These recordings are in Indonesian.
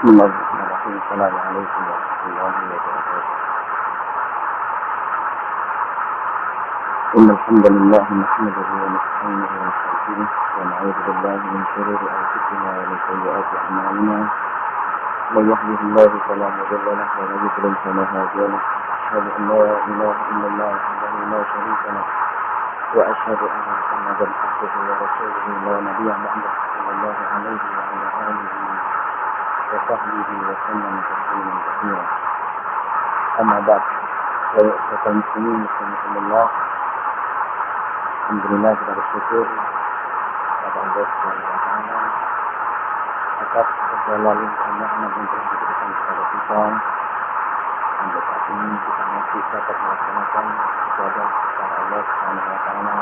بسم الله الرحمن الرحيم. السلام عليكم ورحمة الله وبركاته. إن الحمد لله نحمده ونستعينه ونستغفره ونعوذ بالله من شرور أنفسنا ومن سيئات أعمالنا. من يهده الله فلا مضل له ومن يضلل فلا هادي له. أشهد أن لا إله إلا الله وحده لا شريك له وأشهد أن محمدا عبده ورسوله لا نبي بعده صلى الله عليه وعلى آله وصحبه وسلم تسليما كثيرا. أما بعد فيا المسلمين رحمكم الله. Alhamdulillah kita bersyukur kepada Allah Subhanahu wa taala atas segala limpahan nikmat yang telah diberikan kepada kita. Sampai saat ini kita masih dapat melaksanakan ibadah kepada Allah Subhanahu wa taala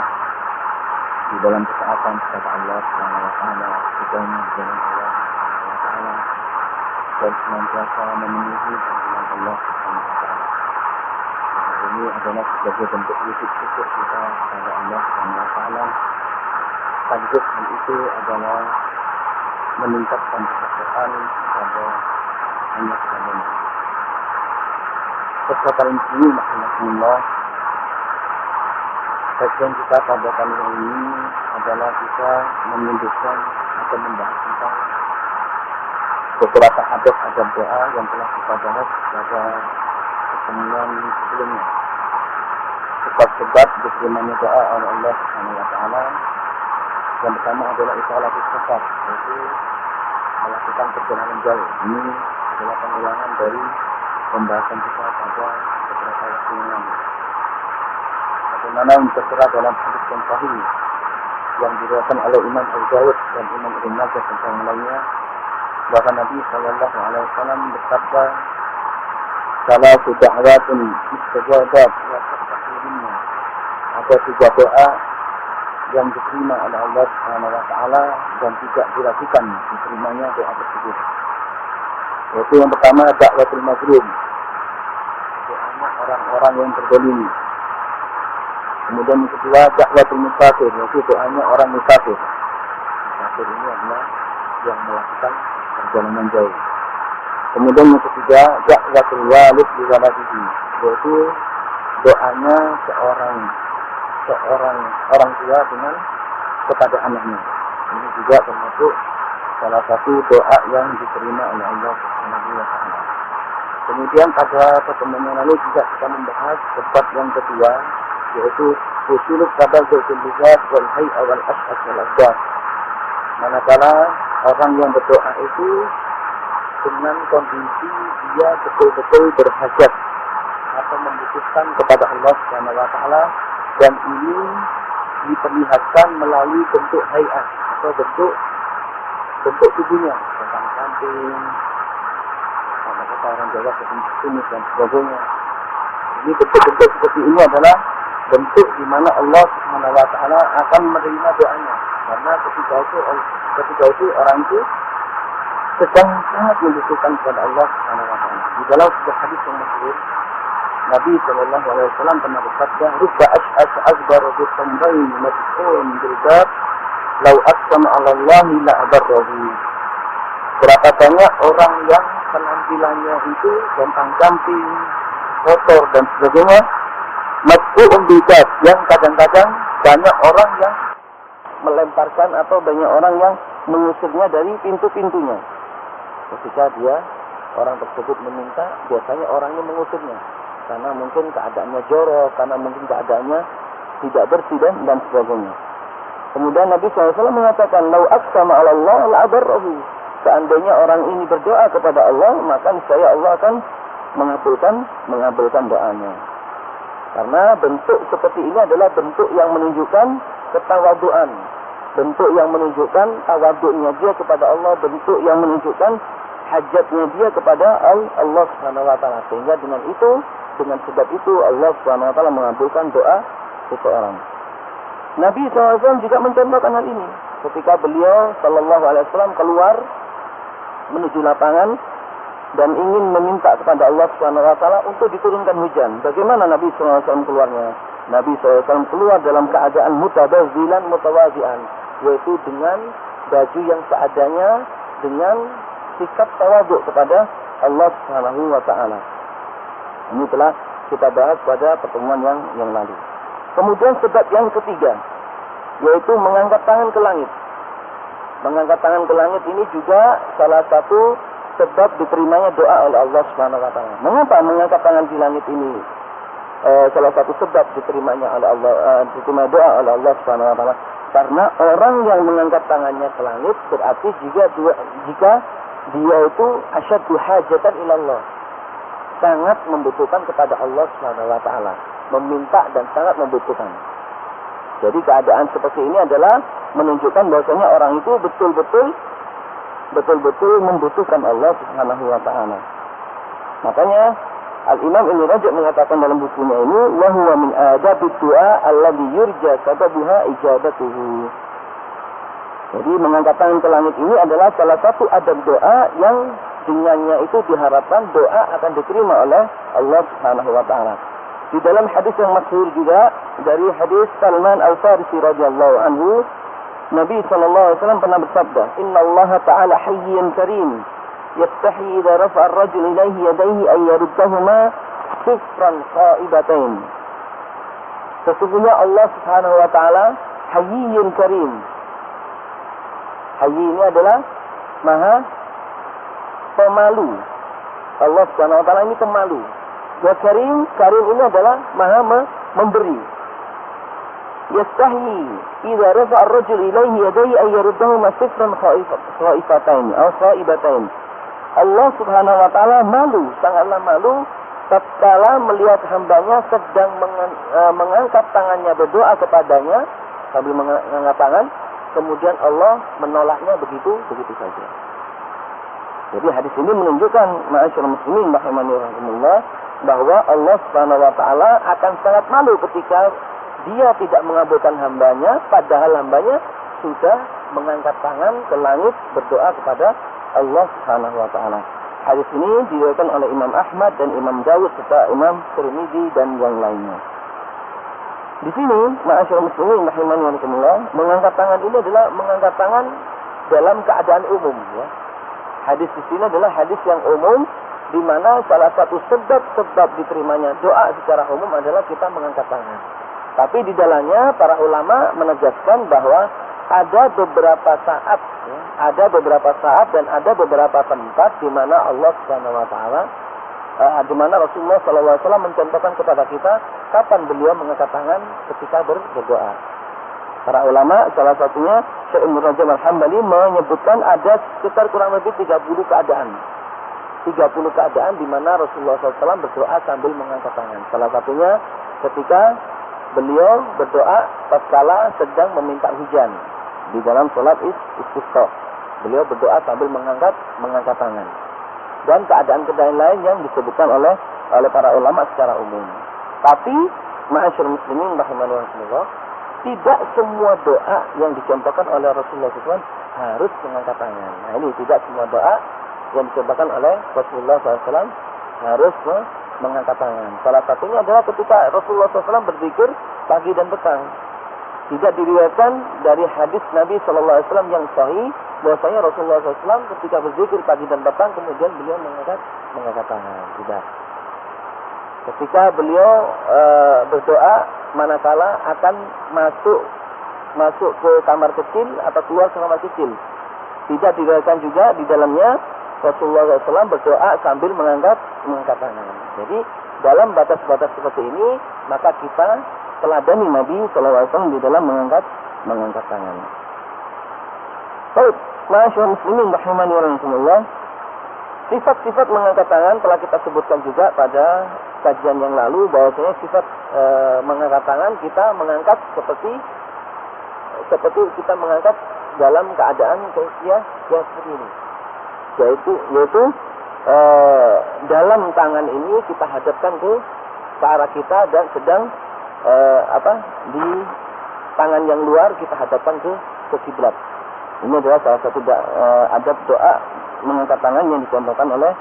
di dalam ketaatan kepada Allah Subhanahu wa taala, di dalam jalan Allah Subhanahu wa taala, dan senantiasa memenuhi panggilan Allah Subhanahu wa taala. Ini adalah sebagai bentuk wujud syukur kita kepada Allah Subhanahu wa taala. Sekaligus hal itu adalah meningkatkan ketakwaan kepada Allah Subhanahu wa taala. Saudara muslimin rahimakumullah, kajian kita pada kali ini adalah kita menyebutkan atau membahas tentang beberapa adab doa yang telah kita bahas pada pertemuan sebelumnya. Sebab-sebab diterimanya doa oleh Allah Subhanahu wa taala. Yang pertama adalah ikhlas safar, yaitu melakukan perjalanan jauh. Ini adalah pengulangan dari pembahasan kita pada beberapa waktu yang lalu. Bagaimana tertera dalam hadis yang sahih yang diriwayatkan oleh Imam Abu Dawud dan Imam Ibnu Majah dan yang lainnya, bahwa Nabi sallallahu alaihi wasallam bersabda, "Salatu da'watun mustajabat wa taqabbulunna." Ada tiga doa yang diterima oleh Allah Subhanahu wa taala dan tidak diragukan diterimanya doa tersebut. Yaitu yang pertama da'watul mazlum, doanya orang-orang yang terzalimi. Kemudian yang kedua da'watul musafir, yaitu doanya orang musafir. Musafir ini adalah yang melakukan perjalanan jauh. Kemudian yang ketiga da'watul walid li waladihi, yaitu doanya orang tua dengan kepada anaknya. Ini juga termasuk salah satu doa yang diterima oleh Allah Subhanahu wa taala. Kemudian pada pertemuan yang lalu juga kita membahas sebab yang kedua, yaitu usul tabazzul lihat wal hay'a wal ash'as wal asbab. Manakala orang yang berdoa itu dengan kondisi dia betul-betul berhajat atau membutuhkan kepada Allah Subhanahu wa taala, dan ini diperlihatkan melalui bentuk hayat atau bentuk tubuhnya, tentang samping, sama kata orang Jawa ketumis dan sebagainya. Ini bentuk-bentuk seperti ini adalah bentuk di mana Allah Subhanahu wa taala akan menerima doanya, karena ketika itu orang itu sedang sangat membutuhkan kepada Allah Subhanahu wa taala. Di dalam sebuah hadis yang masyhur, Nabi sallallahu alaihi wasallam pernah bersabda, "Rubba ash'as akbar bi tambayn mad'un bil bab, law aqsama 'ala Allah la abarrahu." Berapa banyak orang yang penampilannya itu gampang-gamping, kotor dan sebagainya, mad'un bil bab, yang kadang-kadang banyak orang yang melemparkan atau banyak orang yang mengusirnya dari pintu-pintunya. Ketika orang tersebut meminta, biasanya orangnya mengusirnya karena mungkin keadaannya jorok, karena mungkin keadaannya tidak bersih dan sebagainya. Kemudian Nabi SAW mengatakan, "Lau aqsama 'ala Allah la abarrahu." Seandainya orang ini berdoa kepada Allah, maka niscaya Allah akan mengabulkan doanya. Karena bentuk seperti ini adalah bentuk yang menunjukkan ketawaduan, bentuk yang menunjukkan tawaduknya dia kepada Allah, bentuk yang menunjukkan hajatnya dia kepada Allah Subhanahu wa taala. Sehingga dengan sebab itu Allah Subhanahu wa taala mengabulkan doa seseorang. Nabi SAW juga mencontohkan hal ini ketika beliau sallallahu alaihi wasallam keluar menuju lapangan dan ingin meminta kepada Allah Subhanahu wa taala untuk diturunkan hujan. Bagaimana Nabi sallallahu alaihi wasallam keluarnya? Nabi SAW keluar dalam keadaan mutabazzilan mutawazi'an, yaitu dengan baju yang seadanya, dengan sikap tawadhu kepada Allah Subhanahu wa taala. Ini telah kita bahas pada pertemuan yang lalu. Kemudian sebab yang ketiga, yaitu mengangkat tangan ke langit. Mengangkat tangan ke langit ini juga salah satu sebab diterimanya doa oleh Allah Subhanahu wa taala. Mengapa mengangkat tangan di langit ini salah satu sebab diterimanya oleh Allah, diterima doa oleh Allah Subhanahu wa taala? Karena orang yang mengangkat tangannya ke langit berarti jika dia itu asyaddu hajatan ilallah, sangat membutuhkan kepada Allah Subhanahu wa taala, meminta dan sangat membutuhkan. Jadi keadaan seperti ini adalah menunjukkan bahwasanya orang itu betul-betul membutuhkan Allah Subhanahu wa taala. Makanya Al-Imam Ibnu Rajab mengatakan dalam bukunya ini, wa huwa min adabid du'a alladhi yurja sababuha ijabatuhu. Jadi mengangkat tangan ke langit ini adalah salah satu adab doa yang dengannya itu diharapkan doa akan diterima oleh Allah Subhanahu wa taala. Di dalam hadis yang masyhur juga dari hadis Salman Al-Farisi radhiyallahu anhu, Nabi sallallahu alaihi wasallam pernah bersabda, "Innallaha ta'ala hayyun karim, yastahi idza rafa'a ar-rajul ilayhi yadayhi ay yaruddahuma sifran qa'ibatain." Sesungguhnya Allah Subhanahu wa taala hayyun karim. Hayy ini adalah maha pemalu. Allah Subhanahu wa taala ini pemalu. Ya karim ini adalah maha memberi. Yastahi idza rafa'a ar-rajul ilayhi yadayhi ay yaruddahuma sifran khaifatain atau khaibatain. Allah Subhanahu wa taala malu, sangatlah malu tatkala melihat hambanya sedang mengangkat tangannya berdoa kepadanya sambil mengangkat tangan, kemudian Allah menolaknya begitu saja. Jadi hadis ini menunjukkan ma'asyiral muslimin rahimani wa rahimakumullah, bahwa Allah Subhanahu wa taala akan sangat malu ketika dia tidak mengabulkan hambanya, padahal hambanya sudah mengangkat tangan ke langit berdoa kepada Allah Subhanahu wa taala. Hadis ini diriwayatkan oleh Imam Ahmad dan Imam Dawud serta Imam Tirmidzi dan yang lainnya. Di sini, ma'asyiral muslimin rahimani wa rahimakumullah, mengangkat tangan ini adalah mengangkat tangan dalam keadaan umum, ya. Hadis di sini adalah hadis yang umum, di mana salah satu sebab diterimanya doa secara umum adalah kita mengangkat tangan. Tapi di dalamnya para ulama menegaskan bahwa ada beberapa saat, ya, dan ada beberapa tempat di mana Allah Subhanahu wa taala, di mana Rasulullah sallallahu alaihi wasallam mencontohkan kepada kita kapan beliau mengangkat tangan ketika berdoa. Para ulama, salah satunya Syekh Ibnu Rajab Al-Hambali menyebutkan ada sekitar kurang lebih 30 keadaan di mana Rasulullah SAW berdoa sambil mengangkat tangan. Salah satunya ketika beliau berdoa tatkala sedang meminta hujan di dalam sholat istisqa. Beliau berdoa sambil mengangkat tangan. Dan keadaan-keadaan lain yang disebutkan oleh para ulama secara umum. Tapi ma'asyiral muslimin rahimani wa rahimakumullah, tidak semua doa yang dicontohkan oleh Rasulullah SAW harus mengangkat tangan. Nah ini tidak semua doa yang dicontohkan oleh Rasulullah SAW harus mengangkat tangan. Salah satunya adalah ketika Rasulullah SAW berzikir pagi dan petang. Tidak diriwayatkan dari hadis Nabi SAW yang sahih bahwasanya Rasulullah SAW ketika berzikir pagi dan petang kemudian beliau mengangkat tangan. Tidak. Ketika beliau berdoa manakala akan masuk ke kamar kecil atau keluar ke kamar kecil. Tidak diriwayatkan juga di dalamnya Rasulullah SAW berdoa sambil mengangkat tangan. Jadi dalam batas-batas seperti ini maka kita teladani Nabi SAW di dalam mengangkat tangan. Baik, ma'asyiral muslimin rahimani wa rahimakumullah. Sifat-sifat mengangkat tangan telah kita sebutkan juga pada kajian yang lalu, bahwasanya sifat mengangkat tangan kita mengangkat seperti kita mengangkat dalam keadaan yang seperti ini, yaitu dalam tangan ini kita hadapkan ke arah kita dan sedang di tangan yang luar kita hadapkan ke kiblat. Ini adalah salah satu adab doa mengangkat tangan yang dicontohkan oleh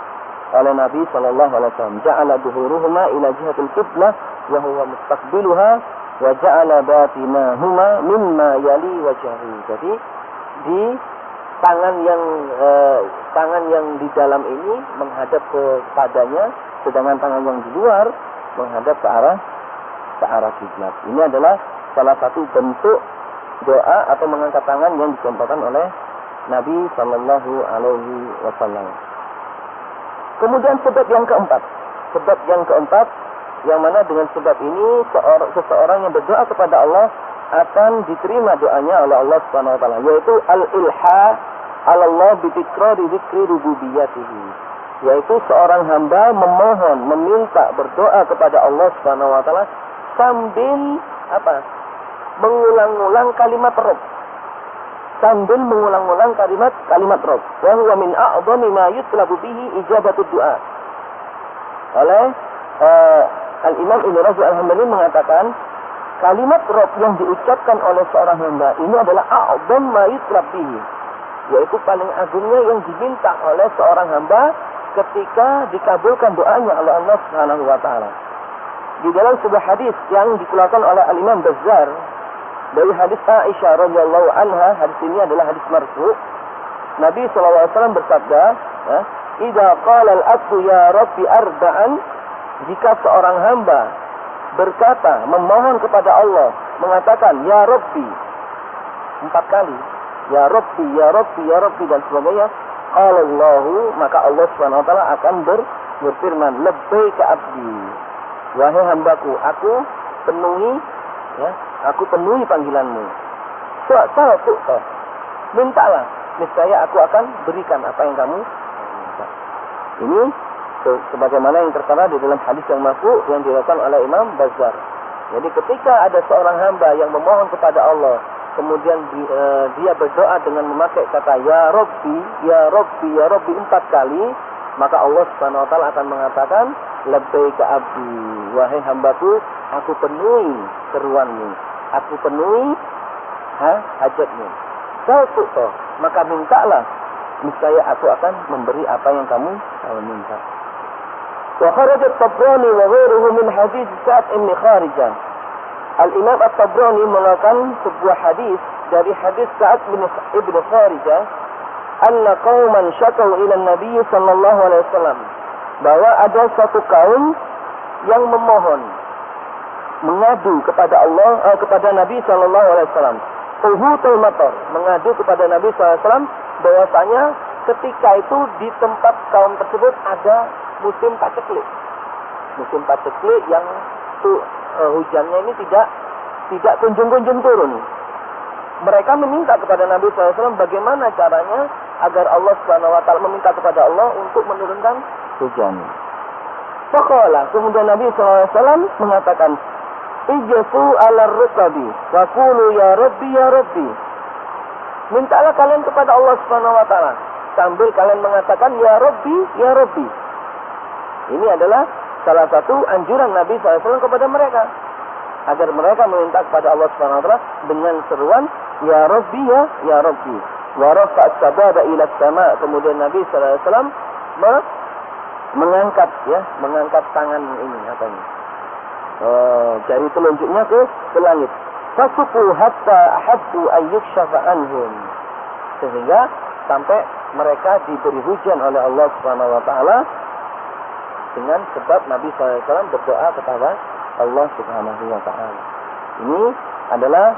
Nabi sallallahu alaihi wasallam. Ja'ala dhuhuruhuma ila jihatil qiblah wa huwa mustaqbiluha wa ja'ala batinahuma mimma yali wajhahu. Jadi tangan yang di dalam ini menghadap kepadanya, sedangkan tangan yang di luar menghadap ke arah kiblat. Ini adalah salah satu bentuk doa atau mengangkat tangan yang dicontohkan oleh Nabi Sallallahu Alaihi Wasallam. Kemudian sebab yang keempat, yang mana dengan sebab ini seseorang yang berdoa kepada Allah akan diterima doanya oleh Allah Subhanahu Wa Taala, yaitu al-ilha ala Allah bi dzikri rububiyyatihi, yaitu seorang hamba meminta berdoa kepada Allah Subhanahu Wa Taala sambil mengulang-ulang kalimat Rabb. Kalimat Rabb. Wa huwa min a'dhami ma yutlabu bihi ijabatud du'a. Oleh Al-Imam Ibnu Rajab Al-Hambali mengatakan, kalimat Rabb yang diucapkan oleh seorang hamba ini adalah a'dham ma yutlab bihi, yaitu paling agungnya yang diminta oleh seorang hamba ketika dikabulkan doanya oleh Allah Subhanahu wa taala. Di dalam sebuah hadis yang dikeluarkan oleh Al-Imam Bazzar dari hadis Aisyah radhiyallahu anha, hadis ini adalah hadis marfu'. Nabi sallallahu alaihi wasallam bersabda, "Idza qala al-'abdu ya Rabbi arba'an," jika seorang hamba berkata, memohon kepada Allah, mengatakan ya Rabbi 4 kali, ya Rabbi, ya Rabbi, ya Rabbi dan sebagainya, Allahu, maka Allah Subhanahu wa taala akan berfirman, labbaika abdi, wahai hambaku, aku penuhi panggilanmu. Mintalah, niscaya aku akan berikan apa yang kamu minta. Ini sebagaimana yang tertera di dalam hadis yang marfu' yang diriwayatkan oleh Imam Bazzar. Jadi ketika ada seorang hamba yang memohon kepada Allah, kemudian dia berdoa dengan memakai kata ya Rabbi, ya Rabbi, ya Rabbi 4 kali, maka Allah Subhanahu wa taala akan mengatakan labbaika abdi, wahai hambaku, aku penuhi seruanmu, aku penuhi hajatmu. Maka mintalah, niscaya aku akan memberi apa yang kamu minta. Wa kharaj at-Tabrani wa ghairuhu min hadis Sa'd bin Kharijah. Al-Imam At-Tabrani mengeluarkan sebuah hadis dari hadis Sa'd bin Kharijah, anna qauman syakau ila Nabi sallallahu alaihi wasallam, bahwa ada satu kaum yang mengadu kepada Allah, kepada Nabi sallallahu alaihi wasallam. Uhutul matar, mengadu kepada Nabi sallallahu alaihi wasallam bahwasanya ketika itu di tempat kaum tersebut ada musim paceklik. Musim paceklik yang hujannya ini tidak kunjung-kunjung turun. Mereka meminta kepada Nabi SAW bagaimana caranya agar Allah Subhanahu wa taala, meminta kepada Allah untuk menurunkan hujan. Faqala, kemudian Nabi SAW mengatakan, ijsu ala rukabi wa qulu ya Rabbi ya Rabbi. Mintalah kalian kepada Allah Subhanahu wa taala sambil kalian mengatakan ya Rabbi ya Rabbi. Ini adalah salah satu anjuran Nabi SAW kepada mereka, agar mereka meminta kepada Allah Subhanahu wa taala dengan seruan ya Rabbi ya Rabbi. Wa rafa'at sababa ila as-sama'. Kemudian Nabi sallallahu alaihi wasallam mengangkat tangan ini jari telunjuknya ke langit. Fasuqu hatta ahabbu an yukshafa anhum. Sehingga sampai mereka diberi hujan oleh Allah Subhanahu wa taala dengan sebab Nabi SAW berdoa kepada Allah Subhanahu wa taala. Ini adalah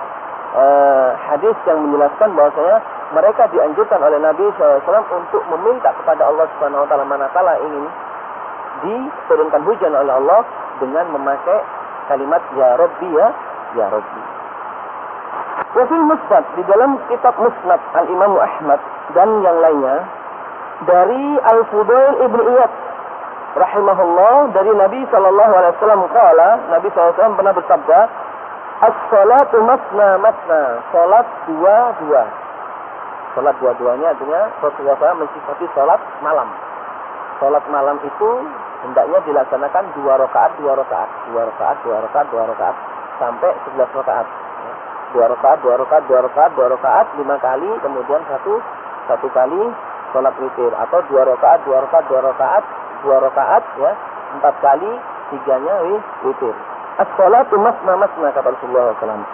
hadis yang menjelaskan bahwasanya mereka dianjurkan oleh Nabi SAW untuk meminta kepada Allah Subhanahu wa taala manakala ingin diturunkan hujan oleh Allah dengan memakai kalimat ya Rabbi ya Rabbi. Wa fil Musnad, di dalam kitab Musnad Al-Imam Ahmad dan yang lainnya, dari Al-Fudail Ibn Iyad rahimahullah, dari Nabi sallallahu alaihi wasallam qala, Nabi sallallahu alaihi wasallam pernah bersabda, as-salatu masna masna, salat dua-dua. Salat dua-duanya artinya Rasulullah SAW mensifati salat malam. Salat malam itu hendaknya dilaksanakan 2 rakaat sampai 11 rakaat. 2 rakaat 5 kali, kemudian satu kali salat witir, atau 2 rakaat 4 kali, 3-nya witir. As-salatu masna masna, kata Rasulullah SAW.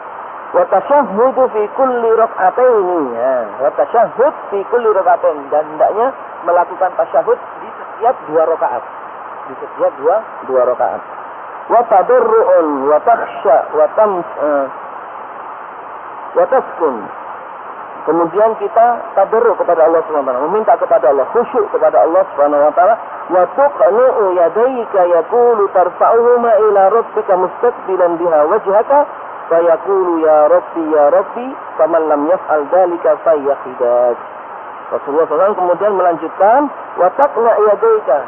Wa tasyahhudu fi kulli rak'ataini. Ya, wa tasyahhud fi kulli rak'atain, dan hendaknya melakukan tasyahud di setiap 2 rakaat. Di setiap dua rakaat. Wa tadarru'un wa takhsha wa taskun. Kemudian kita tadarru kepada Allah Subhanahu wa taala, meminta kepada Allah, khusyuk kepada Allah Subhanahu wa taala. Wa tuqnu yadayka yaqulu tarfa'uhuma ila rabbika mustaqbilan biha wajhaka fa yaqulu ya rabbi faman lam yaf'al dzalika fayakhidaj. Rasulullah SAW kemudian melanjutkan, wa taqna yadayka,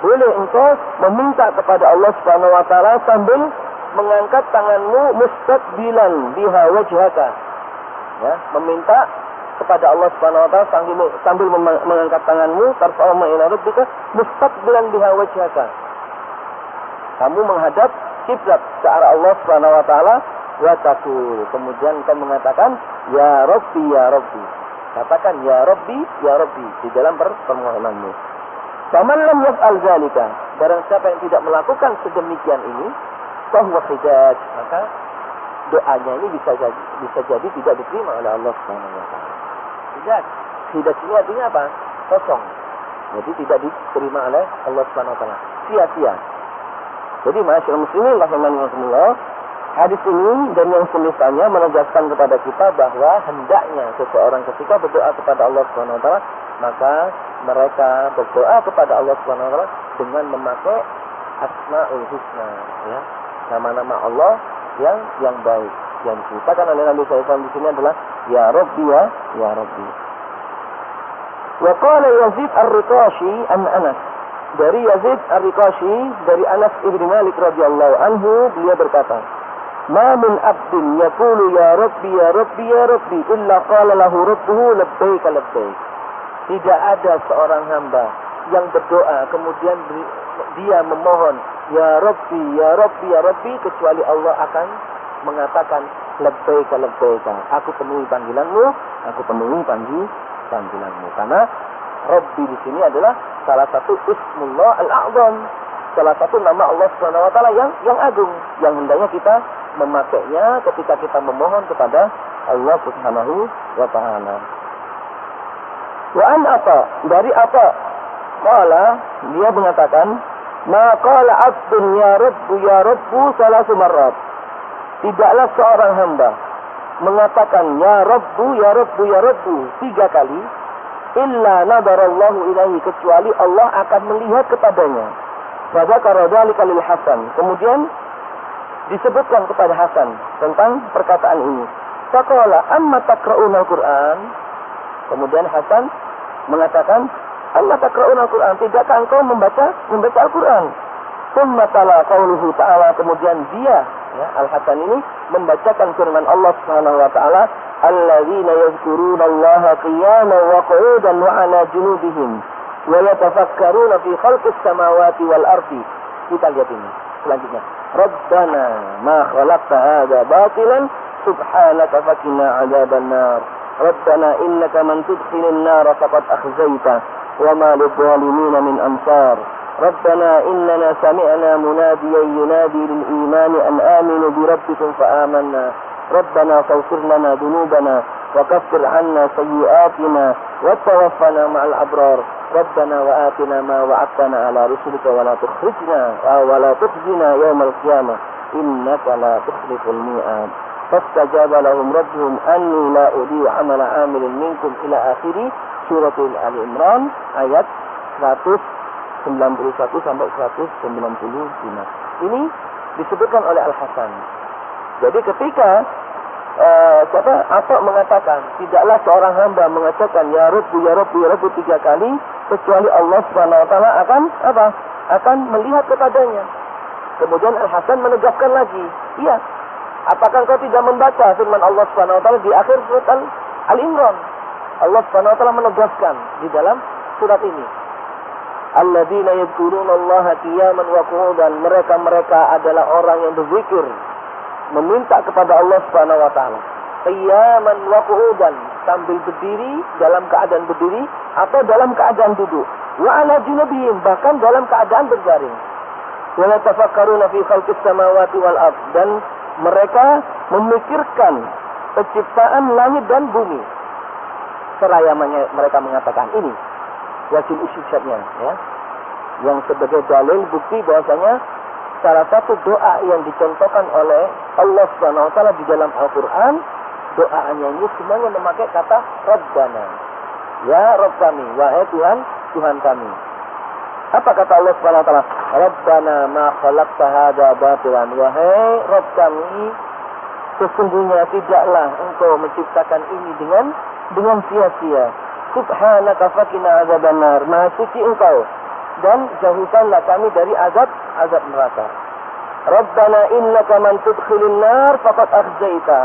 boleh engkau meminta kepada Allah Subhanahu wa taala sambil mengangkat tanganmu mustaqbilan biha wajhaka. Ya, meminta kepada Allah Subhanahu wa taala sambil mengangkat tanganmu, tarfa'uhuma ila rabbika mustaqbilan biha wajhaka. Kamu menghadap kiblat ke arah Allah Subhanahu wa taala, wa taqul, kemudian kau mengatakan ya Rabbi ya Rabbi. Katakan ya Rabbi di dalam permohonanmu. Faman lam yaf'al dzalika, barang siapa yang tidak melakukan sedemikian ini, fahuwa khidaj, maka doanya ini bisa jadi tidak diterima oleh Allah Subhanahu wa taala. Khidaj ini artinya apa? Kosong. Jadi tidak diterima oleh Allah Subhanahu wa taala. Sia-sia. Jadi masyaallah muslimin rahimakumullah, hadis ini dan yang semisalnya menegaskan kepada kita bahwa hendaknya seseorang ketika berdoa kepada Allah Subhanahu wa taala, maka mereka berdoa kepada Allah Subhanahu wa taala dengan memakai Asmaul Husna, ya. Nama-nama Allah yang baik. Yang diceritakan oleh Nabi SAW di sini adalah ya Rabbi ya Rabbi. Wa qala Yazid Ar-Riqashi an Anas. Dari Yazid Ar-Riqashi dari Anas ibn Malik radhiyallahu anhu, beliau berkata, "Ma min abdin yaqulu ya Rabbi ya Rabbi ya Rabbi illa qala lahu rabbuhu labbaik labbaik." Tidak ada seorang hamba yang berdoa kemudian dia memohon ya Rabbi ya Rabbi ya Rabbi, kecuali Allah akan mengatakan labbaik labbaik. Aku penuhi panggilanmu, aku penuhi panggilanmu. Karena Rabbi di sini adalah salah satu Ismullah Al-A'zam, salah satu nama Allah Subhanahu wa taala yang agung, yang hendaknya kita memakainya ketika kita memohon kepada Allah Subhanahu wa taala. Wa an apa? Dari apa? Qala, dia mengatakan, ma qala 'abdun ya Rabbu salasu marrat. Tidaklah seorang hamba mengatakan ya Rabbu ya Rabbu ya Rabbu 3 kali, illa nadarallahu ilaihi, kecuali Allah akan melihat kepadanya. Wa dzakara dzalika lil Hasan. Kemudian disebutkan kepada Hasan tentang perkataan ini. Faqala amma taqra'una al-Qur'an. Kemudian Hasan mengatakan, Allah taqra'una al-Qur'an, tidakkah engkau membaca Al-Qur'an? Tsumma tala qauluhu ta'ala, kemudian dia, ya, Al-Hasan ini membacakan firman Allah Subhanahu wa taala, alladzina yadhkuruna Allaha qiyaman wa qu'udan wa 'ala junubihim wa yatafakkaruna fi khalqis samawati wal ardi. Kita lihat ini selanjutnya. Rabbana ma khalaqta hadza batilan subhanaka faqina 'adzaban nar. Rabbana innaka man tudkhilin nar faqad akhzaita wa ma lidh-dhalimin min ansar. Rabbana innana sami'na munadiyan yunadi lil imani an aminu bi rabbikum fa amanna. Rabbana faghfir lana dhunubana wa kaffir 'anna sayyi'atina wa tawaffana ma'al abrar. Rabbana wa atina ma wa'adtana 'ala rusulika wa la tukhzina yawmal qiyamah innaka la tukhliful mi'ad. Fastajaba lahum rabbuhum anni la udhi'u 'amala 'amilin minkum ila akhiri surah Ali Imran ayat 191 sampai 195. Ini disebutkan oleh Al-Hasan. Jadi ketika Atta mengatakan, tidaklah seorang hamba mengatakan ya Rabbi ya Rabbi ya Rabbi 3 kali, kecuali Allah Subhanahu wa taala akan melihat kepadanya. Kemudian Al-Hasan menegaskan lagi, iya, apakah engkau tidak membaca firman Allah Subhanahu wa taala di akhir surat Al-Imran? Allah Subhanahu wa taala menegaskan di dalam surat ini, alladzina yadhkuruna Allaha qiyaman wa qu'udan, mereka adalah orang yang berzikir, meminta kepada Allah Subhanahu wa taala qiyaman wa qu'udan, sambil berdiri, dalam keadaan berdiri atau dalam keadaan duduk, wa 'ala junubihim, bahkan dalam keadaan berbaring, wa yatafakkaruna fi khalqis samawati wal ard, dan mereka memikirkan penciptaan langit dan bumi. Seraya mereka mengatakan ini wajib usyadnya, ya, yang sebagai dalil bukti bahwasanya salah satu doa yang dicontohkan oleh Allah Subhanahu wa taala di dalam Al-Qur'an, doanya ini semuanya memakai kata Rabbana. Ya Rabb kami, wahai Tuhan kami. Apa kata Allah Subhanahu wa taala? Rabbana ma khalaqta hadza batilan. Wahai Rabb kami, sesungguhnya tidaklah Engkau menciptakan ini dengan sia-sia. Subhanaka faqina adzabannar. Maha suci Engkau dan jauhkanlah kami dari azab neraka. Rabbana innaka man tudkhilin nar faqad akhzaita.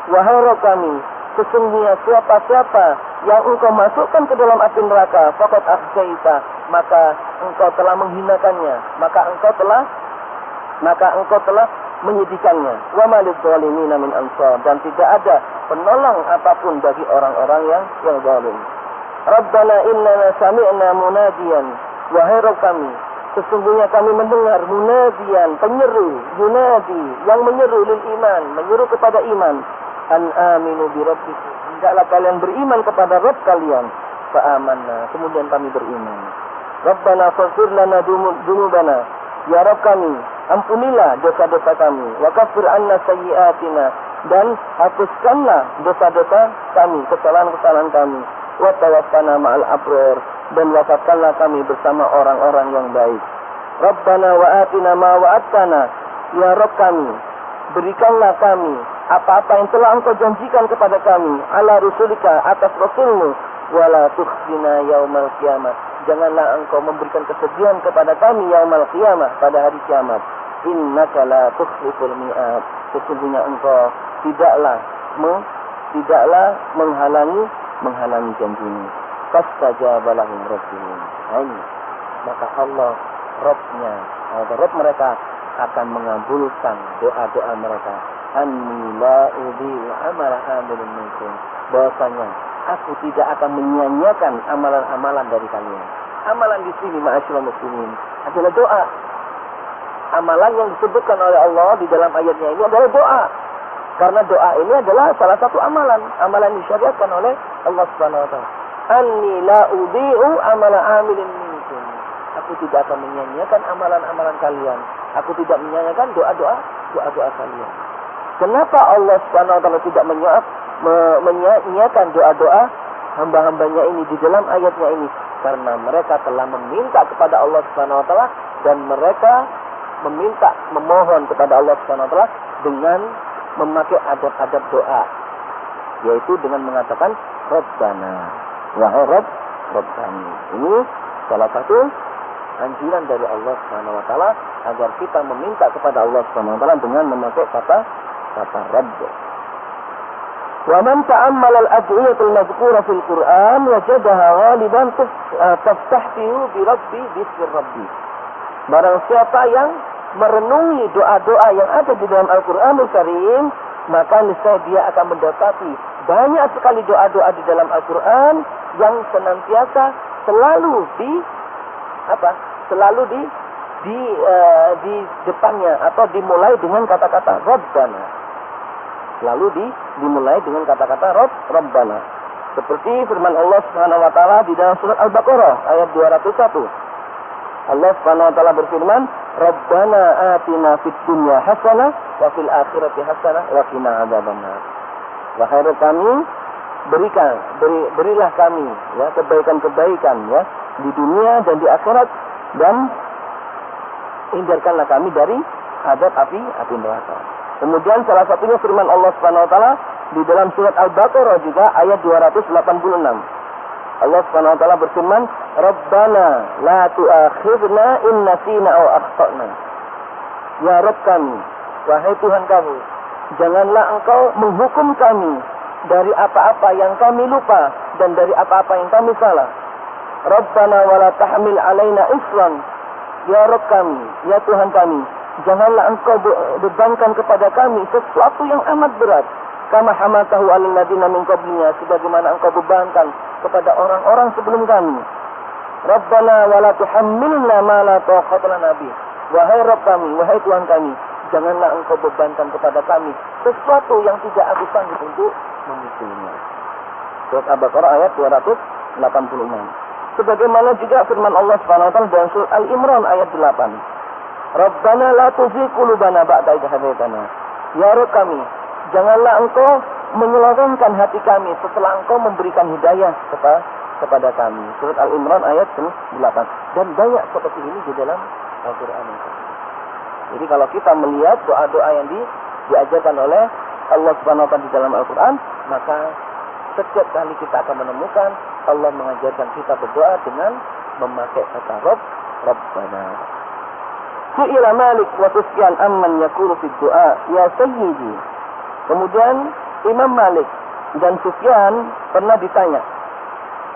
Wahai Rabb kami, sesungguhnya siapa-siapa yang Engkau masukkan ke dalam api neraka, faqad akhzaita, maka Engkau telah menghinakannya, maka Engkau telah menyedihkannya. Wa malil zalimina min ansar, dan tidak ada penolong apapun bagi orang-orang yang zalim. Rabbana innana sami'na munadiyan. Wahai Rabb kami, sesungguhnya kami mendengar munadiyan, penyeru, yunadi, yang menyeru lil iman, menyeru kepada iman. An aminu bi rabbikum. Hendaklah kalian beriman kepada Rabb kalian. Fa amanna, kemudian kami beriman. Rabbana faghfir lana dzunubana. Ya Rabb kami, ampunilah dosa-dosa kami. Wa kaffir 'anna sayyi'atina, dan hapuskanlah dosa-dosa kami, kesalahan-kesalahan kami. Wa tawaffana ma'al abrar, dan wafatkanlah kami bersama orang-orang yang baik. Rabbana wa atina ma wa'adtana. Ya Rabb kami, berikanlah kami apa-apa yang telah Engkau janjikan kepada kami, ala rusulika, atas rasulmu, wala tukhzina yaumal qiyamah. Janganlah Engkau memberikan kesedihan kepada kami yaumal qiyamah, pada hari kiamat. Innaka la tukhliful mi'ad. Sesungguhnya Engkau tidaklah menghalangi janjimu. Fastajaba lahum rabbuhum. Maka Allah Rabbnya, Rabb mereka akan mengabulkan doa-doa mereka. Anni la udhi'u amala amilin minkum. Bahwasanya aku tidak akan menyia-nyiakan amalan-amalan dari kalian. Amalan di sini ma'asyiral muslimin adalah doa. Amalan yang disebutkan oleh Allah di dalam ayatnya ini adalah doa. Karena doa ini adalah salah satu amalan yang disyariatkan oleh Allah Subhanahu wa taala. Anni la udhi'u amala amilin minkum. Aku tidak akan menyia-nyiakan amalan-amalan kalian. Aku tidak menyia-nyiakan doa-doa kalian. Kenapa Allah Subhanahu wa taala tidak menyia-nyiakan doa-doa hamba-hambanya ini di dalam ayatnya ini? Karena mereka telah meminta kepada Allah Subhanahu wa taala, dan mereka memohon kepada Allah Subhanahu wa taala dengan memakai adab-adab doa, yaitu dengan mengatakan Rabbana, wahai Rabb kami. Ini salah satu anjuran dari Allah Subhanahu wa taala agar kita meminta kepada Allah Subhanahu wa taala dengan memakai kata Rabb. Wa man ta'ammala al-ad'iyatul madhkura fil Qur'an wajadaha ghaliban tastahtihu bi rabbi bismi rabbi. Barang siapa yang merenungi doa-doa yang ada di dalam Al-Qur'anul Karim, maka niscaya dia akan mendapati banyak sekali doa-doa di dalam Al-Qur'an yang senantiasa selalu di depannya atau dimulai dengan kata-kata Rabbana. Lalu dimulai dengan kata-kata Rabbana. Seperti firman Allah Subhanahu wa taala di dalam surat Al-Baqarah ayat 201. Allah Subhanahu wa taala berfirman, Rabbana atina fid dunya hasanah wa fil akhirati hasanah wa qina adzabannar. Wahai Rabb kami, berilah kami ya kebaikan-kebaikan ya di dunia dan di akhirat, dan hindarkanlah kami dari azab api neraka. Kemudian salah satunya firman Allah Subhanahu wa taala di dalam surat Al-Baqarah juga ayat 286. Allah Subhanahu wa taala berfirman, Rabbana la tu'akhidna in nasina aw akhtana. Ya Rabb kami, wahai Tuhan kami, janganlah Engkau menghukum kami dari apa-apa yang kami lupa dan dari apa-apa yang kami salah. Rabbana wa la tahmil alaina isran. Ya Rabb kami, ya Tuhan kami, janganlah Engkau bebankan kepada kami sesuatu yang amat berat. Kama hamaltahu 'alal ladina min qablina, sebagaimana Engkau bebankan kepada orang-orang sebelum kami. Rabbana wa la tuhammilna ma la taqata lana bih. Wahai Rabb kami, wahai Tuhan kami, janganlah engkau bebankan kepada kami sesuatu yang tidak aku sanggup untuk memikulnya. Surat Al-Baqarah ayat 286. Sebagaimana juga firman Allah Subhanahu wa taala dalam surat Al-Imran ayat 8. Rabbana la tuzigh qulubana ba'da idh hadaitana. Ya Rabb kami, janganlah engkau menyelewengkan hati kami setelah engkau memberikan hidayah kepada kami. Surat Al-Imran ayat 8. Dan banyak seperti ini di dalam Al-Quran. Jadi kalau kita melihat doa-doa yang diajarkan oleh Allah Subhanahu wa taala di dalam Al-Quran, maka setiap kali kita akan menemukan Allah mengajarkan kita berdoa dengan memakai kata Rabbana. Su'ila Malik wa Sufyan amman yaqulu fi du'a ya sayyidi. Kemudian Imam Malik dan Sufyan pernah ditanya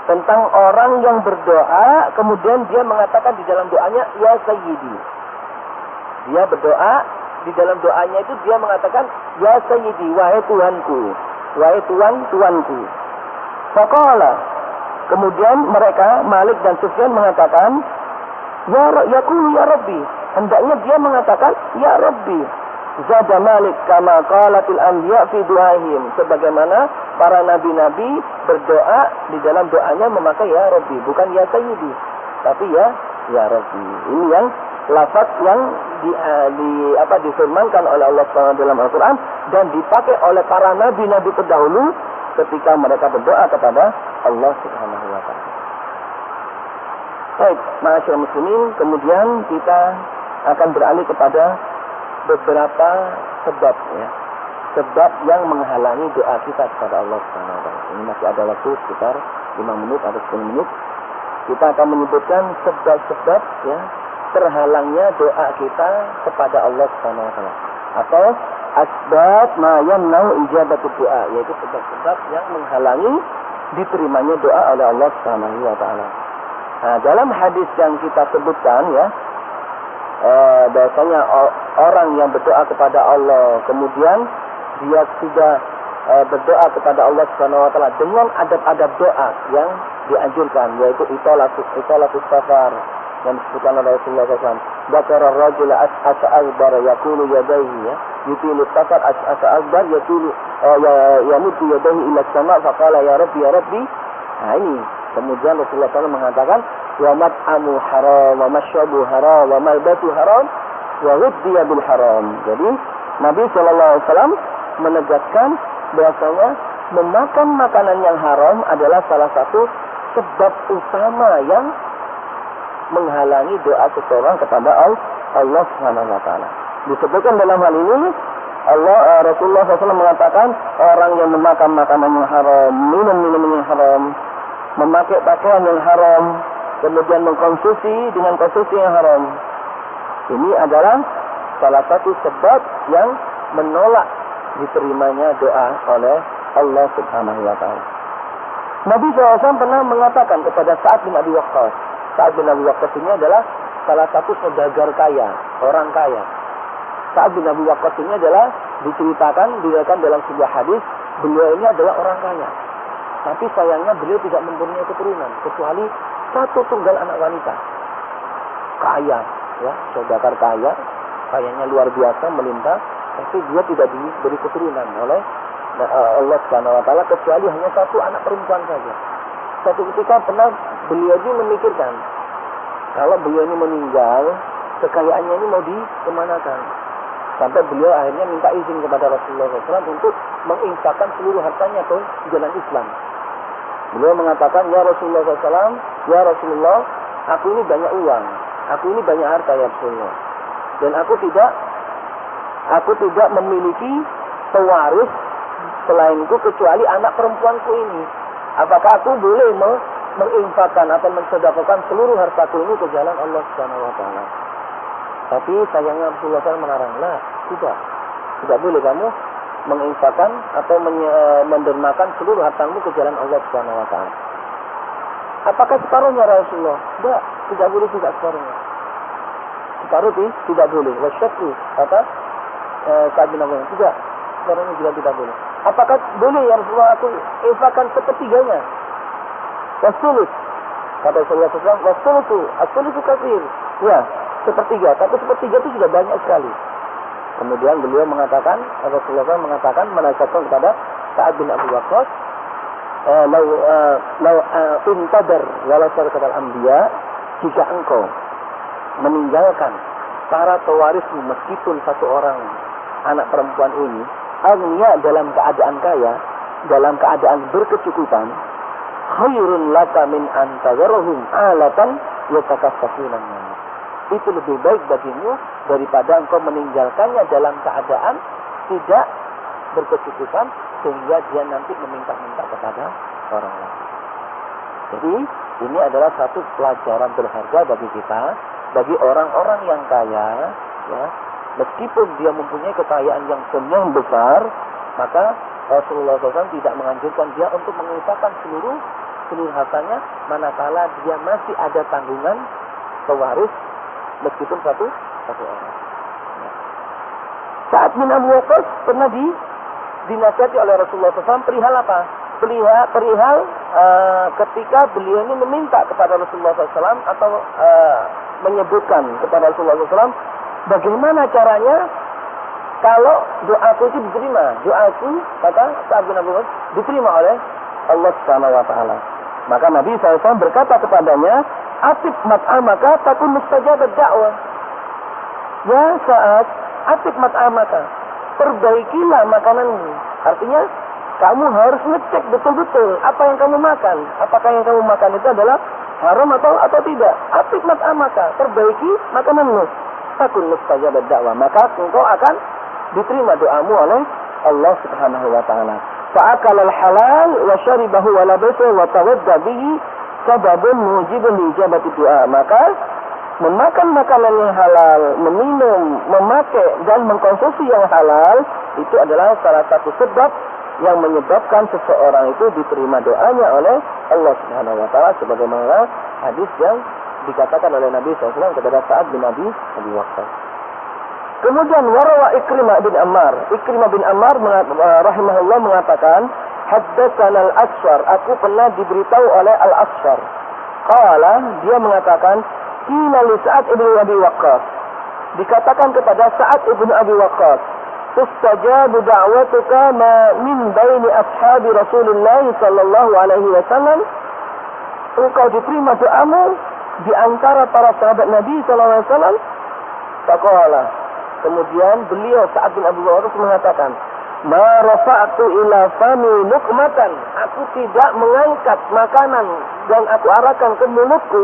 tentang orang yang berdoa kemudian dia mengatakan di dalam doanya ya sayyidi. Dia berdoa di dalam doanya itu dia mengatakan ya sayyidi, wahai Tuhanku, wahai Tuanku. Faqala, kemudian mereka Malik dan Sufyan mengatakan yaqulu ya Rabbi, hendaknya dia mengatakan ya Rabbi. Zada Malik kama qalatil anbiya fi du'ahim, sebagaimana para nabi-nabi berdoa di dalam doanya memakai ya Rabbi, bukan ya sayyidi, tapi ya Rabbi. Ini yang lafaz yang difirmankan oleh Allah SWT dalam Al-Quran dan dipakai oleh para nabi-nabi terdahulu ketika mereka berdoa kepada Allah Subhanahu wa taala. Baik, ma'asyiral muslimin, kemudian kita akan beralih kepada beberapa sebab sebab yang menghalangi doa kita kepada Allah Subhanahu wa taala. Ini masih ada waktu sekitar 5 menit atau 10 menit. Kita akan menyebutkan sebab-sebab terhalangnya doa kita kepada Allah Subhanahu wa taala, atau asbab ma yamna'u ijabatud doa, yaitu sebab-sebab yang menghalangi diterimanya doa oleh Allah Subhanahu wa taala. Nah, dalam hadis yang kita sebutkan bahwasanya orang yang berdoa kepada Allah kemudian dia sudah berdoa kepada Allah Subhanahu wa taala dengan adab-adab doa yang dianjurkan, yaitu itolatus safar yang disebutkan oleh Rasulullah SAW. Bakar ar-rajul as'asa akbar yaqulu yadayhi yutilu safar as'asa akbar yaqulu yamuddu yadayhi ila as-sama' faqala ya Rabbi. Nah, ini kemudian Rasulullah SAW mengatakan wa mat'amu haram wa mashrabu haram wa malbasu haram wa ghuddiya bil haram. Jadi Nabi SAW menegaskan bahwasanya memakan makanan yang haram adalah salah satu sebab utama yang menghalangi doa seseorang kepada Allah Subhanahu wa taala. Disebutkan dalam hal ini Rasulullah SAW mengatakan orang yang memakan makanan yang haram, minum yang haram, memakai pakaian yang haram, kemudian mengkonsumsi dengan konsumsi yang haram, ini adalah salah satu sebab yang menolak diterimanya doa oleh Allah Subhanahu wa taala. Nabi SAW pernah mengatakan kepada Sa'ad bin Abi Waqqas. Sa'ad bin Abi Waqqas ini adalah salah satu saudagar kaya, orang kaya. Sa'ad bin Abi Waqqas ini adalah diriwayatkan dalam sebuah hadis, beliau ini adalah orang kaya. Tapi sayangnya beliau tidak mempunyai keturunan kecuali satu tunggal anak wanita. Kaya, saudagar kaya, kayanya luar biasa melimpah, tapi dia tidak diberi keturunan oleh Allah Subhanahu wa taala kecuali hanya satu anak perempuan saja. Suatu ketika pernah beliau ini memikirkan, kalau beliau ini meninggal, kekayaannya ini mau dikemanakan. Sampai beliau akhirnya minta izin kepada Rasulullah SAW untuk menginfakkan seluruh hartanya ke jalan Islam. Beliau mengatakan, ya Rasulullah SAW, ya Rasulullah, aku ini banyak uang, aku ini banyak harta ya Rasulullah, dan aku tidak memiliki pewaris selainku kecuali anak perempuanku ini. Apakah aku boleh menginfakkan atau mensedekahkan seluruh hartaku ini ke jalan Allah Subhanahu wa taala? Tapi sayangnya Rasulullah SAW melarang. Tidak boleh kamu menginfakkan atau mendermakan seluruh hartamu ke jalan Allah Subhanahu wa taala. Apakah separuhnya Rasulullah? Tidak boleh juga separuhnya. Separuh tidak boleh. Wasyatru kata Sa'ad bin Abi Waqqas, tidak, separuhnya juga tidak boleh. Apakah boleh ya Rasulullah aku infakkan sepertiganya? Wasulus kata Rasulullah SAW, wasulusu katsir. Ya, sepertiga, tapi sepertiga itu sudah banyak sekali. Kemudian beliau mengatakan, Rasulullah SAW mengatakan, menasihatkan kepada Sa'ad bin Abi Waqqas, lau intadar walau syarikatal anbiya, jika engkau meninggalkan para pewarismu meskipun satu orang anak perempuan ini, agniya dalam keadaan kaya, dalam keadaan berkecukupan, khairun laka min antazarhum alatan yatakaffafuna min. Itu lebih baik bagimu daripada engkau meninggalkannya dalam keadaan tidak berkecukupan sehingga dia nanti meminta-minta kepada orang lain. Jadi ini adalah satu pelajaran berharga bagi kita, bagi orang-orang yang kaya, ya, meskipun dia mempunyai kekayaan yang senyum besar, maka Rasulullah SAW tidak menganjurkan dia untuk menginfakkan seluruh hartanya, manakala dia masih ada tanggungan pewaris meskipun satu orang. Sa'ad bin Abi Waqqas pernah dinasihati oleh Rasulullah SAW perihal apa? Perihal ketika beliau ini meminta kepada Rasulullah SAW atau menyebutkan kepada Rasulullah SAW bagaimana caranya kalau doaku itu diterima. Doaku, kata Sa'ad bin Abi Waqqas, diterima oleh Allah Subhanahu wa taala. Maka Nabi SAW berkata kepadanya, atib mat'amaka takun mustajabat da'wah. Ya Sa'ad, atib mat'amaka, perbaikilah makananmu. Artinya kamu harus ngecek betul-betul apa yang kamu makan. Apakah yang kamu makan itu adalah haram atau tidak. Atib mat'amaka, perbaiki makananmu. Takun mustajabat da'wah, maka engkau akan diterima doamu oleh Allah Subhanahu wa taala. Fa'akal al-halal wa syaribahu wa labasa wa tawadda bihi sababun mujibun ijabati doa. Maka memakan makanan yang halal, meminum, memakai dan mengkonsumsi yang halal itu adalah salah satu sebab yang menyebabkan seseorang itu diterima doanya oleh Allah Subhanahu wa taala, sebagaimana hadis yang dikatakan oleh Nabi SAW kepada Sa'ad bin Abi Waqqas. Kemudian warawa Ikrimah bin Ammar. Ikrimah bin Ammar rahimahullah mengatakan, haddatsana al-Asfar, aku pernah diberitahu oleh al-Asfar. Qala, dia mengatakan, qila li Sa'ad ibn Abi Waqqas, dikatakan kepada Sa'ad ibn Abi Waqqas, tustajabu da'watuka ma min baini ashabi Rasulullah sallallahu alaihi wasallam, engkau diterima doamu di antara para sahabat Nabi sallallahu alaihi wasallam. Faqala, kemudian beliau Sa'ad bin Abi Waqqas mengatakan, ma rafa'tu ila fami luqmatan, aku tidak mengangkat makanan dan aku arahkan ke mulutku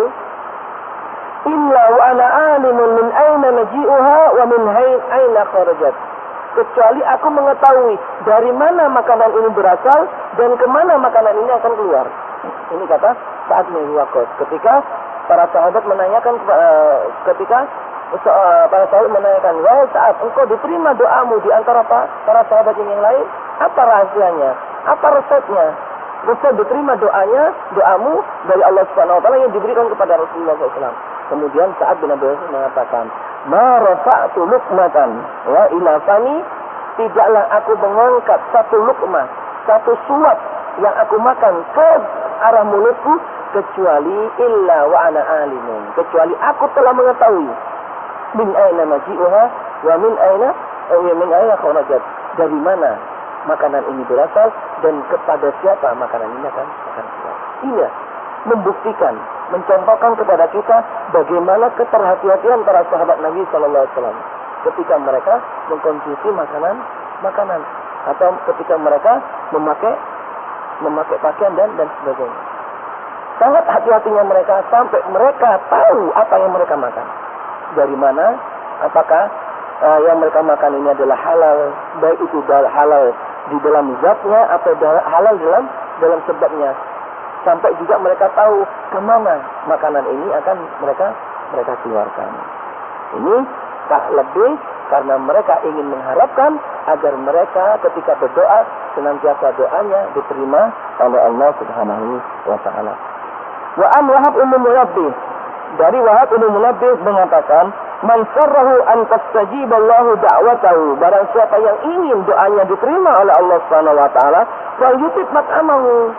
illa wa ana alimun min aina naji'uha wa min aina kharajat, kecuali aku mengetahui dari mana makanan ini berasal dan kemana makanan ini akan keluar. Ini kata Sa'ad bin Abi Waqqas ketika para sahabat menanyakan para sahabat menanyakan, wahai Sa'ad, engkau diterima doamu di antara para sahabat yang lain, apa rahasianya? Apa resepnya? Resep diterima doamu dari Allah Subhanahu wa taala yang diberikan kepada Rasulullah SAW. Kemudian Sa'ad bin Abi Waqqas mengatakan, ma rafa'tu luqmatan wa ila fami, tidaklah aku mengangkat satu luqmah, satu suap yang aku makan ke arah mulutku, kecuali illa wa ana alimun, kecuali aku telah mengetahui min aina maji'uha wa min aina kharajat, dari mana makanan ini berasal dan kepada siapa makanan ini akan keluar. Ini membuktikan, mencontohkan kepada kita bagaimana keterhati-hatian para sahabat Nabi sallallahu alaihi wasallam ketika mereka mengkonsumsi makanan atau ketika mereka memakai pakaian dan sebagainya. Sangat hati-hatinya mereka sampai mereka tahu apa yang mereka makan. Dari mana, apakah yang mereka makan ini adalah halal, baik itu halal di dalam zatnya atau halal dalam sebabnya. Sampai juga mereka tahu kemana makanan ini akan mereka keluarkan. Ini tak lebih karena mereka ingin mengharapkan agar mereka ketika berdoa senantiasa doanya diterima oleh Allah Subhanahu wa taala. Wa an Wahab bin Munabbih, dari Wahab bin Munabbih mengatakan, man sarrahu an tastajiba Allahu da'watahu, barang siapa yang ingin doanya diterima oleh Allah Subhanahu wa taala, fal yutib mat'amahu,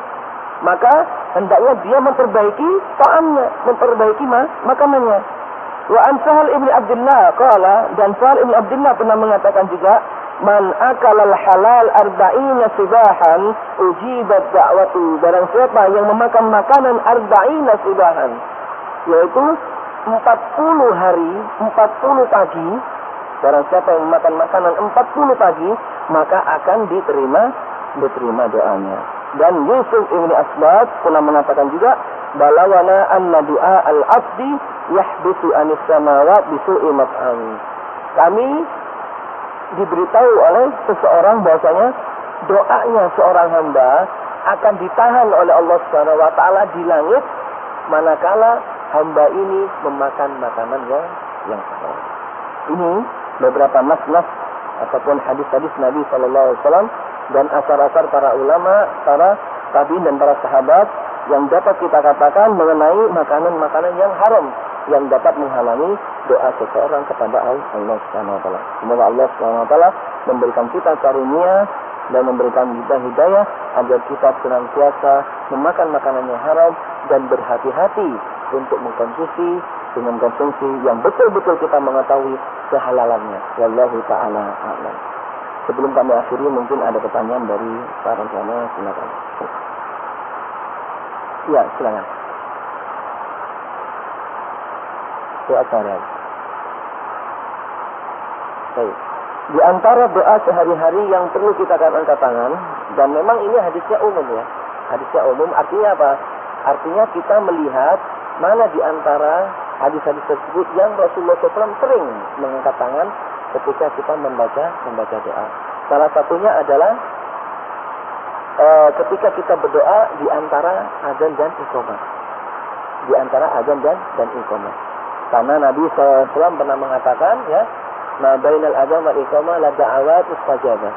maka hendaknya dia memperbaiki ta'amnya, memperbaiki makanannya. Wa an Sahal ibn Abdullah qala, dan Sahal ibn Abdullah pernah mengatakan juga, man akalal halal arba'ina sibahan ujibat da'watu. Barang siapa yang memakan makanan arba'ina sibahan, yaitu 40 hari, 40 pagi. Barang siapa yang memakan makanan 40 pagi, maka akan diterima doanya. Dan Yusuf ibn Asbad pernah mengatakan juga, balawana anna du'a al-abdi yahbisu anis samawat bisu'i mat'ami. Kami diberitahu oleh seseorang bahwasanya doanya seorang hamba akan ditahan oleh Allah Subhanahu wa taala di langit manakala hamba ini memakan makanan yang halal. Ini beberapa nas-nas ataupun hadis-hadis Nabi sallallahu alaihi wasallam dan asar-asar para ulama, para tabi'in dan para sahabat yang dapat kita katakan mengenai makanan-makanan yang haram yang dapat menghalangi doa seseorang kepada Allah Subhanahu wa taala. Semoga Allah Subhanahu wa taala memberikan kita karunia dan memberikan kita hidayah agar kita senantiasa memakan makanan yang haram dan berhati-hati untuk mengkonsumsi dengan konsumsi yang betul-betul kita mengetahui kehalalannya. Wallahu taala a'lam. Sebelum kami akhiri, mungkin ada pertanyaan dari para jamaah, silakan. Ya, silakan. Doa sehari-hari. Baik. Di antara doa sehari-hari yang perlu kita angkat tangan, dan memang ini hadisnya umum ya. Hadisnya umum artinya apa? Artinya kita melihat mana di antara hadis-hadis tersebut yang Rasulullah SAW sering mengangkat tangan ketika kita membaca doa. Salah satunya adalah ketika kita berdoa di antara azan dan iqamah. Di antara azan dan iqamah. Karena Nabi SAW pernah mengatakan ya, ma bainal azan wal iqamah la da'awat mustajabah.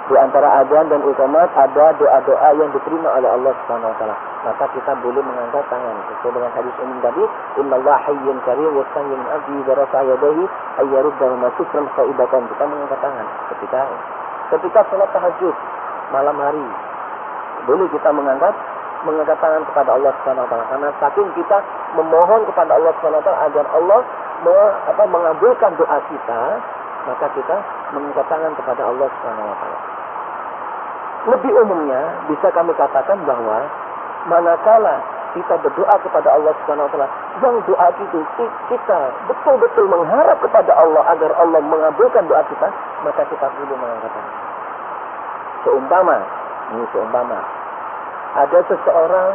Di antara azan dan iqamah ada doa-doa yang diterima oleh Allah Subhanahu wa taala. Maka kita boleh mengangkat tangan. Sesuai dengan hadis umum tadi, innallaha hayyun karim wa sayyun abdi wa rafa yadayhi ayyarudda ma sufran khaibatan. Kita mengangkat tangan ketika salat tahajud malam hari. Boleh kita mengangkat tangan kepada Allah Subhanahu wa taala, karena saking kita memohon kepada Allah Subhanahu wa taala agar Allah mengabulkan doa kita, maka kita mengangkat tangan kepada Allah Subhanahu wa taala. Lebih umumnya bisa kami katakan bahwa manakala kita berdoa kepada Allah Subhanahu wa taala, yang doa itu kita betul-betul mengharap kepada Allah agar Allah mengabulkan doa kita, maka kita perlu mengangkat tangan. Seumpama ada seseorang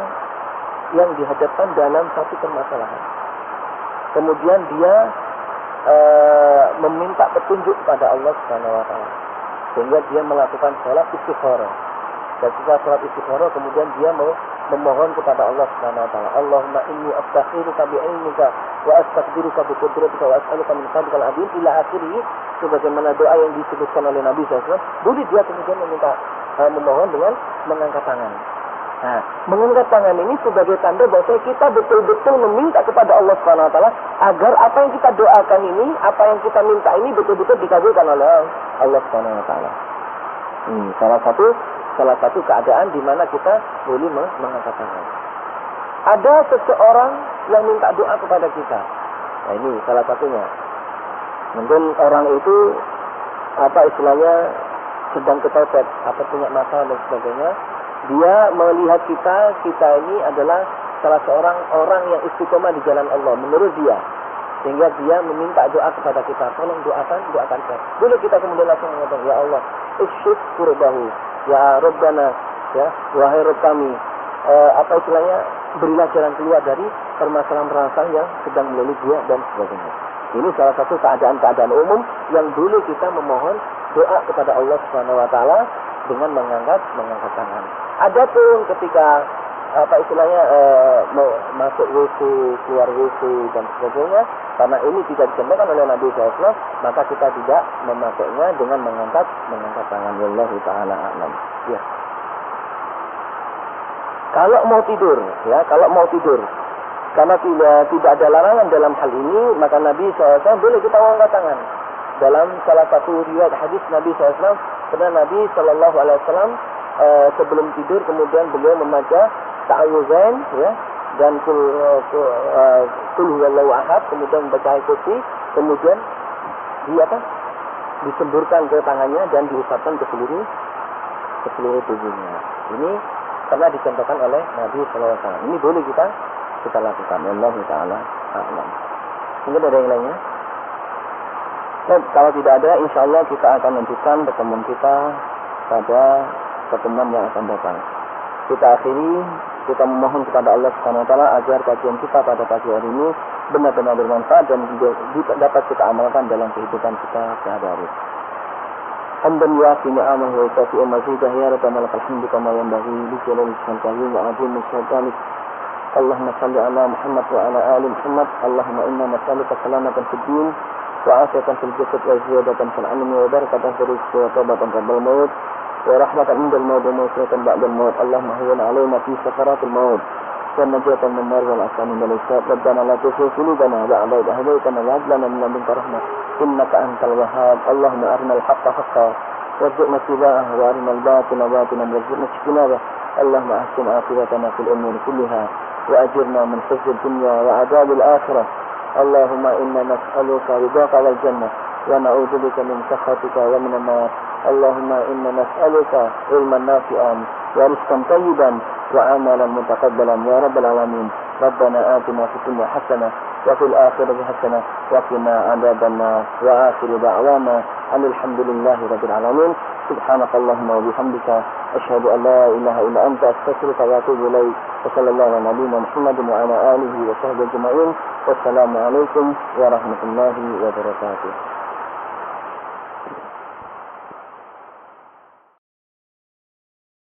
yang dihadapkan dalam satu permasalahan. Kemudian dia meminta petunjuk kepada Allah Subhanahu wa taala. Sehingga dia melakukan salat istikharah. Dan setelah salat istikharah kemudian dia memohon kepada Allah Subhanahu wa taala, Allahumma inni astakhiruka bi'ilmika wa astaqdiruka bi qudratika wa as'aluka min fadlikal azim ila akhirih, sebagaimana doa yang disebutkan oleh Nabi SAW. Boleh dia kemudian memohon dengan mengangkat tangan. Nah, mengangkat tangan ini sebagai tanda bahwa kita betul-betul meminta kepada Allah Subhanahu wa taala agar apa yang kita doakan ini, apa yang kita minta ini betul-betul dikabulkan oleh Allah Subhanahu wa taala. Salah satu keadaan di mana kita boleh mengangkat tangan. Ada seseorang yang minta doa kepada kita. Nah, ini salah satunya. Mungkin orang itu sedang kepepet, punya masalah dan sebagainya. Dia melihat kita ini adalah salah seorang orang yang istiqomah di jalan Allah menurut dia, sehingga dia meminta doa kepada kita, tolong doakan saya. Boleh kita kemudian langsung mengatakan, ya Allah, ikshif kurbahu, ya Rabbana, ya wahai Rabb kami, berilah jalan keluar dari permasalahan yang sedang melalui dia dan sebagainya. Ini salah satu keadaan-keadaan umum yang boleh kita memohon doa kepada Allah Subhanahu wa taala dengan mengangkat tangan. Adapun ketika masuk WC, keluar WC dan sebagainya, karena ini tidak dicontohkan oleh Nabi SAW, maka kita tidak memasuknya dengan mengangkat tangan. Wallahu taala a'lam. Ya. Kalau mau tidur, karena tidak ada larangan dalam hal ini, maka Nabi SAW boleh kita mengangkat tangan. Dalam salah satu riwayat hadis Nabi SAW, pernah Nabi SAW sebelum tidur kemudian beliau membaca ta'awuzain, ya, dan kul huwallahu ahad, kemudian membaca ayatul kursi, kemudian disemburkan ke tangannya dan diusapkan ke seluruh tubuhnya. Ini pernah dicontohkan oleh Nabi SAW. Ini boleh kita lakukan. Allah Taala a'lam. Mungkin ada yang lainnya? Kalau tidak ada, insya Allah kita akan lanjutkan pertemuan kita pada pertemuan yang akan datang. Kita akhiri, kita memohon kepada Allah Subhanahu wa taala agar kajian kita pada pagi hari ini benar-benar bermanfaat dan juga dapat kita amalkan dalam kehidupan kita sehari-hari. Hamdan yuafi ni'amahu wa yukafi'u mazidah ya rabbana lakal hamdu kama yanbaghi li jalali wajhika wa 'azimi sultanik. Allahumma salli ala Muhammad wa ala ali Muhammad. Allahumma inna nas'aluka salamatan fid din wa 'afiyatan fil jasad wa ziyadatan fil 'ilmi wa barakatan fil rizqi wa tawbatan qabla al-maut wa rahmatan 'inda al-maut wa mawsiratan ba'da al-maut. Allahumma hawwin 'alaina fi sakaratil maut wa najatan min nar wal asami min al-hisab. Rabbana la tuzigh qulubana ba'da idh hadaytana wa hab lana min ladunka rahmah innaka antal wahhab. Allahumma arina al-haqqa haqqan warzuqna ittiba'ahu wa arina al-batila batilan warzuqna ijtinabah. Allahumma ahsin 'aqibatana fil umuri kulliha wa ajirna min khizyid dunya wa 'adzabil akhirah. Allahumma inna nas'aluka ridhaka wal jannah wa na'udzubika min sakhatika wa minan nar. Allahumma inna nas'aluka ilman nafi'an wa rizqan tayyiban wa amalan mutaqabbalan ya rabbal alamin. Rabbana atina fid dunya hasanah wa fil akhirati hasanah wa qina adzabannar. Wa akhiru da'wana alhamdulillahi rabbil alamin. Subhanakallahumma wa bihamdika asyhadu an la ilaha illa anta astaghfiruka wa atubu ilaik. Wa sallallahu ala nabiyyina Muhammadin wa ala alihi wa sahbihi ajma'in. Wassalamu alaikum warahmatullahi wabarakatuh.